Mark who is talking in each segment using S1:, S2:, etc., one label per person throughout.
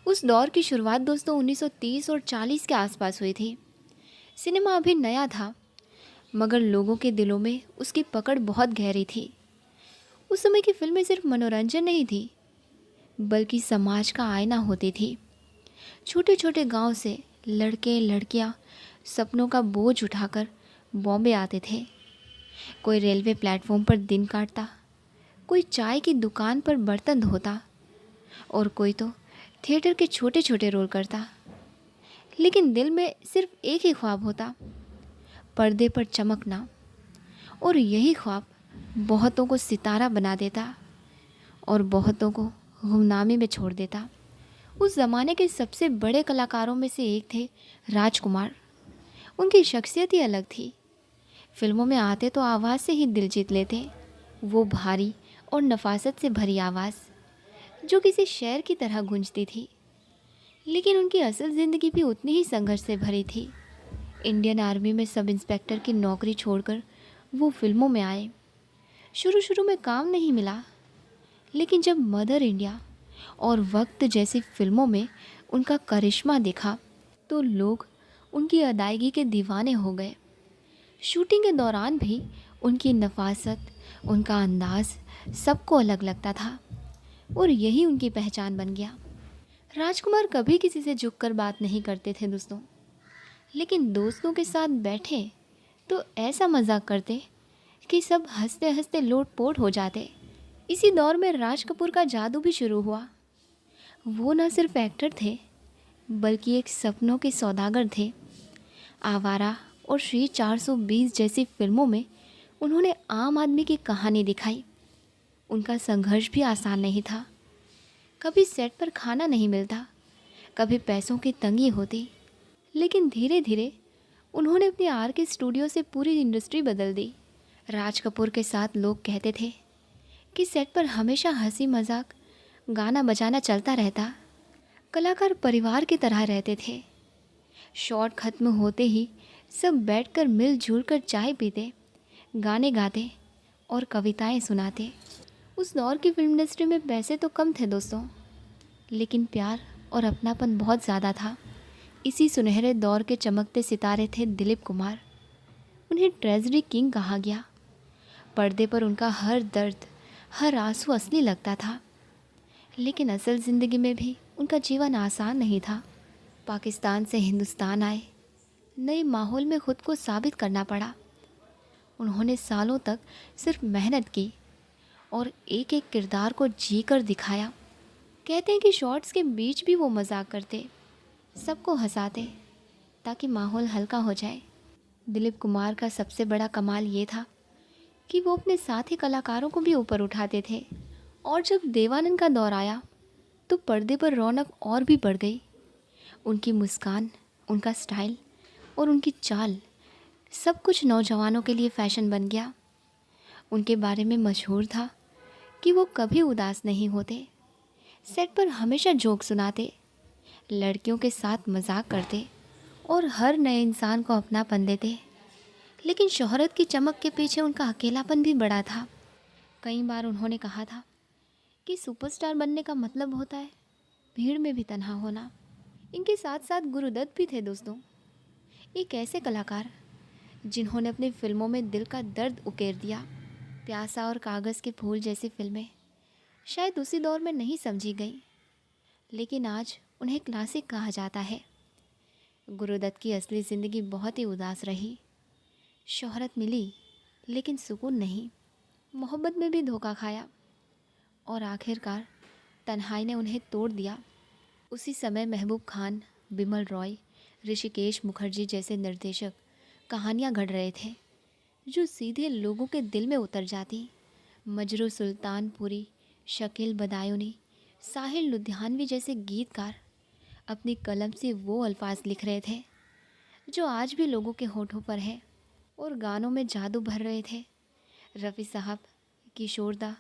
S1: उस दौर की शुरुआत दोस्तों 1930 और 40 के आसपास हुई थी। सिनेमा अभी नया था, मगर लोगों के दिलों में उसकी पकड़ बहुत गहरी थी। उस समय की फिल्में सिर्फ मनोरंजन नहीं थी, बल्कि समाज का आईना होती थी। छोटे छोटे गांव से लड़के लड़कियां सपनों का बोझ उठाकर बॉम्बे आते थे। कोई रेलवे प्लेटफॉर्म पर दिन काटता, कोई चाय की दुकान पर बर्तन धोता, और कोई तो थिएटर के छोटे छोटे रोल करता। लेकिन दिल में सिर्फ एक ही ख्वाब होता, पर्दे पर चमकना। और यही ख्वाब बहुतों को सितारा बना देता और बहुतों को गुमनामी में छोड़ देता। उस ज़माने के सबसे बड़े कलाकारों में से एक थे राजकुमार। उनकी शख्सियत ही अलग थी। फिल्मों में आते तो आवाज़ से ही दिल जीत लेते। वो भारी और नफासत से भरी आवाज़ जो किसी शेर की तरह गूंजती थी। लेकिन उनकी असल ज़िंदगी भी उतनी ही संघर्ष से भरी थी। इंडियन आर्मी में सब इंस्पेक्टर की नौकरी छोड़कर वो फिल्मों में आए। शुरू शुरू में काम नहीं मिला, लेकिन जब मदर इंडिया और वक्त जैसी फिल्मों में उनका करिश्मा देखा तो लोग उनकी अदायगी के दीवाने हो गए। शूटिंग के दौरान भी उनकी नफासत, उनका अंदाज सबको अलग लगता था और यही उनकी पहचान बन गया। राजकुमार कभी किसी से झुककर बात नहीं करते थे दोस्तों, लेकिन दोस्तों के साथ बैठे तो ऐसा मजाक करते कि सब हंसते हंसते लोटपोट हो जाते। इसी दौर में राज कपूर का जादू भी शुरू हुआ। वो न सिर्फ एक्टर थे, बल्कि एक सपनों के सौदागर थे। आवारा और श्री 420 जैसी फिल्मों में उन्होंने आम आदमी की कहानी दिखाई। उनका संघर्ष भी आसान नहीं था। कभी सेट पर खाना नहीं मिलता, कभी पैसों की तंगी होती, लेकिन धीरे धीरे उन्होंने अपनी आर के स्टूडियो से पूरी इंडस्ट्री बदल दी। राज कपूर के साथ लोग कहते थे कि सेट पर हमेशा हंसी मजाक, गाना बजाना चलता रहता। कलाकार परिवार की तरह रहते थे। शॉट खत्म होते ही सब बैठकर मिलजुल कर चाय पीते, गाने गाते और कविताएं सुनाते। उस दौर की फिल्म इंडस्ट्री में पैसे तो कम थे दोस्तों, लेकिन प्यार और अपनापन बहुत ज़्यादा था। इसी सुनहरे दौर के चमकते सितारे थे दिलीप कुमार। उन्हें ट्रेजडी किंग कहा गया। पर्दे पर उनका हर दर्द, हर आंसू असली लगता था, लेकिन असल ज़िंदगी में भी उनका जीवन आसान नहीं था। पाकिस्तान से हिंदुस्तान आए, नए माहौल में खुद को साबित करना पड़ा। उन्होंने सालों तक सिर्फ मेहनत की और एक एक किरदार को जी कर दिखाया। कहते हैं कि शॉट्स के बीच भी वो मजाक करते, सबको हंसाते ताकि माहौल हल्का हो जाए। दिलीप कुमार का सबसे बड़ा कमाल ये था कि वो अपने साथी कलाकारों को भी ऊपर उठाते थे। और जब देवानंद का दौर आया तो पर्दे पर रौनक और भी बढ़ गई। उनकी मुस्कान, उनका स्टाइल और उनकी चाल, सब कुछ नौजवानों के लिए फ़ैशन बन गया। उनके बारे में मशहूर था कि वो कभी उदास नहीं होते। सेट पर हमेशा जोक सुनाते, लड़कियों के साथ मजाक करते और हर नए इंसान को अपनापन देते। लेकिन शोहरत की चमक के पीछे उनका अकेलापन भी बड़ा था। कई बार उन्होंने कहा था कि सुपरस्टार बनने का मतलब होता है भीड़ में भी तन्हा होना। इनके साथ साथ गुरुदत्त भी थे दोस्तों, एक ऐसे कलाकार जिन्होंने अपनी फिल्मों में दिल का दर्द उकेर दिया। प्यासा और कागज़ के फूल जैसी फिल्में शायद उसी दौर में नहीं समझी गई, लेकिन आज उन्हें क्लासिक कहा जाता है। गुरुदत्त की असली ज़िंदगी बहुत ही उदास रही। शोहरत मिली लेकिन सुकून नहीं, मोहब्बत में भी धोखा खाया और आखिरकार तन्हाई ने उन्हें तोड़ दिया। उसी समय महबूब खान, बिमल रॉय, ऋषिकेश मुखर्जी जैसे निर्देशक कहानियाँ गढ़ रहे थे जो सीधे लोगों के दिल में उतर जाती। मजरू सुल्तानपुरी, शकील बदायूनी, साहिर लुधियानवी जैसे गीतकार अपनी कलम से वो अल्फाज लिख रहे थे जो आज भी लोगों के होठों पर है और गानों में जादू भर रहे थे। रफ़ी साहब, किशोरदा,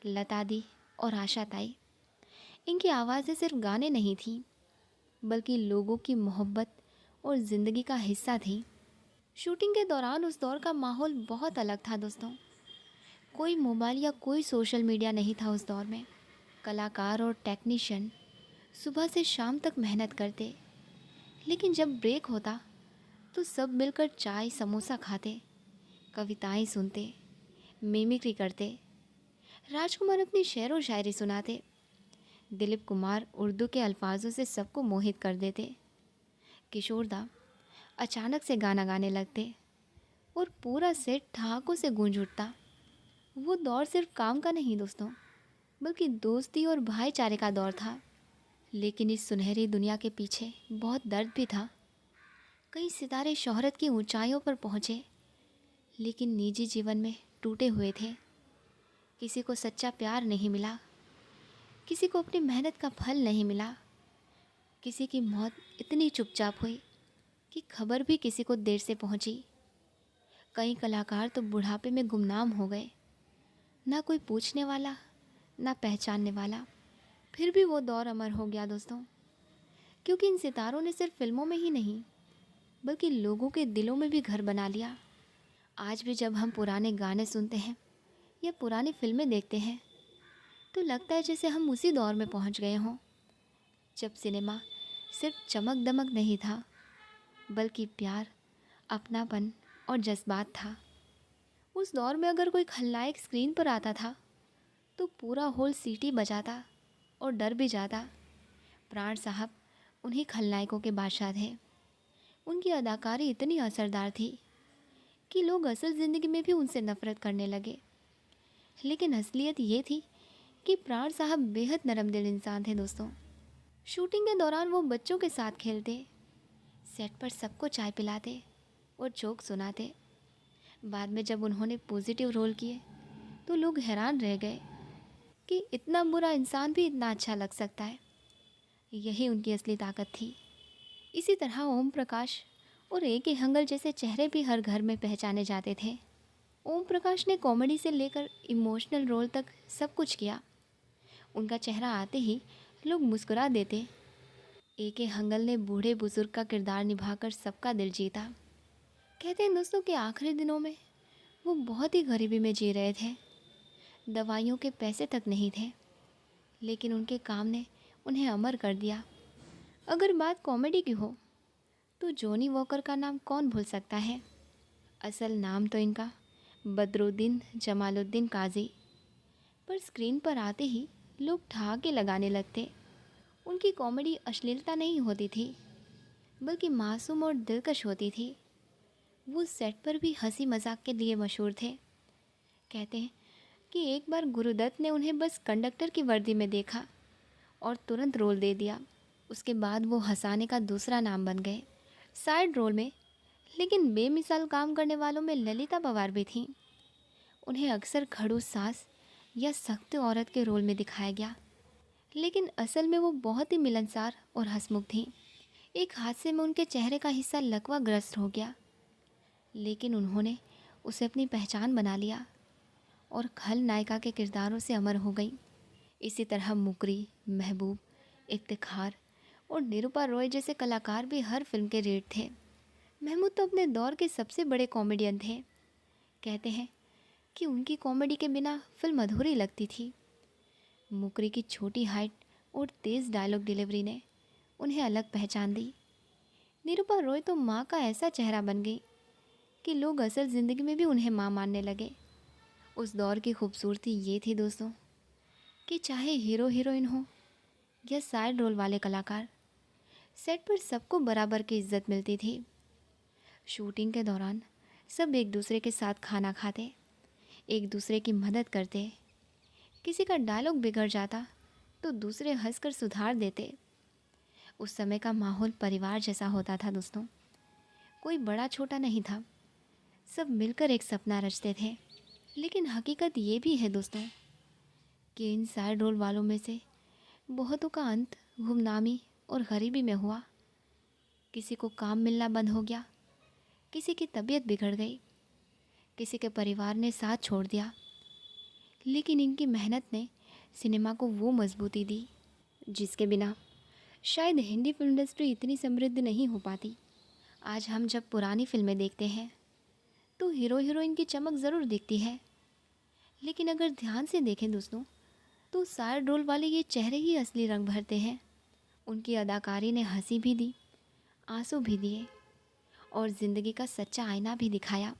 S1: लता दी और आशा ताई, इनकी आवाज़ें सिर्फ गाने नहीं थीं, बल्कि लोगों की मोहब्बत और ज़िंदगी का हिस्सा थी। शूटिंग के दौरान उस दौर का माहौल बहुत अलग था दोस्तों। कोई मोबाइल या कोई सोशल मीडिया नहीं था उस दौर में। कलाकार और टेक्नीशियन सुबह से शाम तक मेहनत करते, लेकिन जब ब्रेक होता तो सब मिलकर चाय समोसा खाते, कविताएं सुनते, मिमिक्री करते। राजकुमार अपनी शेर व शायरी सुनाते, दिलीप कुमार उर्दू के अल्फाजों से सबको मोहित कर देते, किशोर दा अचानक से गाना गाने लगते और पूरा सेट ठहाकों से गूंज उठता। वो दौर सिर्फ काम का नहीं दोस्तों, बल्कि दोस्ती और भाईचारे का दौर था। लेकिन इस सुनहरी दुनिया के पीछे बहुत दर्द भी था। कई सितारे शोहरत की ऊंचाइयों पर पहुँचे, लेकिन निजी जीवन में टूटे हुए थे। किसी को सच्चा प्यार नहीं मिला, किसी को अपनी मेहनत का फल नहीं मिला, किसी की मौत इतनी चुपचाप हुई कि खबर भी किसी को देर से पहुंची। कई कलाकार तो बुढ़ापे में गुमनाम हो गए, ना कोई पूछने वाला, ना पहचानने वाला। फिर भी वो दौर अमर हो गया दोस्तों, क्योंकि इन सितारों ने सिर्फ फिल्मों में ही नहीं, बल्कि लोगों के दिलों में भी घर बना लिया। आज भी जब हम पुराने गाने सुनते हैं या पुरानी फिल्में देखते हैं, तो लगता है जैसे हम उसी दौर में पहुंच गए हों, जब सिनेमा सिर्फ चमक दमक नहीं था, बल्कि प्यार, अपनापन और जज्बात था। उस दौर में अगर कोई खलनायक स्क्रीन पर आता था तो पूरा हॉल सीटी बजाता और डर भी जाता। प्राण साहब उन्हीं खलनायकों के बादशाह थे। उनकी अदाकारी इतनी असरदार थी कि लोग असल ज़िंदगी में भी उनसे नफ़रत करने लगे। लेकिन असलियत ये थी कि प्राण साहब बेहद नरम दिल इंसान थे दोस्तों। शूटिंग के दौरान वो बच्चों के साथ खेलते, सेट पर सबको चाय पिलाते और जोक सुनाते। बाद में जब उन्होंने पॉजिटिव रोल किए तो लोग हैरान रह गए कि इतना बुरा इंसान भी इतना अच्छा लग सकता है। यही उनकी असली ताकत थी। इसी तरह ओम प्रकाश और ए के हंगल जैसे चेहरे भी हर घर में पहचाने जाते थे। ओम प्रकाश ने कॉमेडी से लेकर इमोशनल रोल तक सब कुछ किया। उनका चेहरा आते ही लोग मुस्कुरा देते। ए के हंगल ने बूढ़े बुजुर्ग का किरदार निभाकर सबका दिल जीता। कहते हैं दोस्तों कि आखिरी दिनों में वो बहुत ही गरीबी में जी रहे थे। दवाइयों के पैसे तक नहीं थे, लेकिन उनके काम ने उन्हें अमर कर दिया। अगर बात कॉमेडी की हो तो जॉनी वॉकर का नाम कौन भूल सकता है। असल नाम तो इनका बदरुद्दीन जमालुद्दीन काजी, पर स्क्रीन पर आते ही लोग ठहाके लगाने लगते। उनकी कॉमेडी अश्लीलता नहीं होती थी, बल्कि मासूम और दिलकश होती थी। वो सेट पर भी हंसी मजाक के लिए मशहूर थे। कहते हैं कि एक बार गुरुदत्त ने उन्हें बस कंडक्टर की वर्दी में देखा और तुरंत रोल दे दिया। उसके बाद वो हंसाने का दूसरा नाम बन गए। साइड रोल में लेकिन बेमिसाल काम करने वालों में ललिता पवार भी थीं। उन्हें अक्सर खड़ूस सास या सख्त औरत के रोल में दिखाया गया, लेकिन असल में वो बहुत ही मिलनसार और हंसमुख थीं। एक हादसे में उनके चेहरे का हिस्सा लकवा ग्रस्त हो गया, लेकिन उन्होंने उसे अपनी पहचान बना लिया और खल नायिका के किरदारों से अमर हो गई। इसी तरह मुकरी, महबूब, इफ्तिखार और निरूपा रॉय जैसे कलाकार भी हर फिल्म के रीढ़ थे। महमूद तो अपने दौर के सबसे बड़े कॉमेडियन थे। कहते हैं कि उनकी कॉमेडी के बिना फिल्म अधूरी लगती थी। मुकरी की छोटी हाइट और तेज़ डायलॉग डिलीवरी ने उन्हें अलग पहचान दी। निरूपा रॉय तो माँ का ऐसा चेहरा बन गई कि लोग असल ज़िंदगी में भी उन्हें माँ मानने लगे। उस दौर की खूबसूरती ये थी दोस्तों कि चाहे हीरो हीरोइन हो या साइड रोल वाले कलाकार, सेट पर सबको बराबर की इज्जत मिलती थी। शूटिंग के दौरान सब एक दूसरे के साथ खाना खाते, एक दूसरे की मदद करते। किसी का डायलॉग बिगड़ जाता तो दूसरे हंसकर सुधार देते। उस समय का माहौल परिवार जैसा होता था दोस्तों। कोई बड़ा छोटा नहीं था, सब मिलकर एक सपना रचते थे। लेकिन हकीकत ये भी है दोस्तों कि इन साइड रोल वालों में से बहुतों का अंत गुमनामी और गरीबी में हुआ। किसी को काम मिलना बंद हो गया, किसी की तबीयत बिगड़ गई, किसी के परिवार ने साथ छोड़ दिया। लेकिन इनकी मेहनत ने सिनेमा को वो मजबूती दी जिसके बिना शायद हिंदी फिल्म इंडस्ट्री इतनी समृद्ध नहीं हो पाती। आज हम जब पुरानी फिल्में देखते हैं तो हीरो हीरोइन की चमक ज़रूर दिखती है, लेकिन अगर ध्यान से देखें दोस्तों तो साइड रोल वाले ये चेहरे ही असली रंग भरते हैं। उनकी अदाकारी ने हंसी भी दी, आंसू भी दिए और ज़िंदगी का सच्चा आईना भी दिखाया।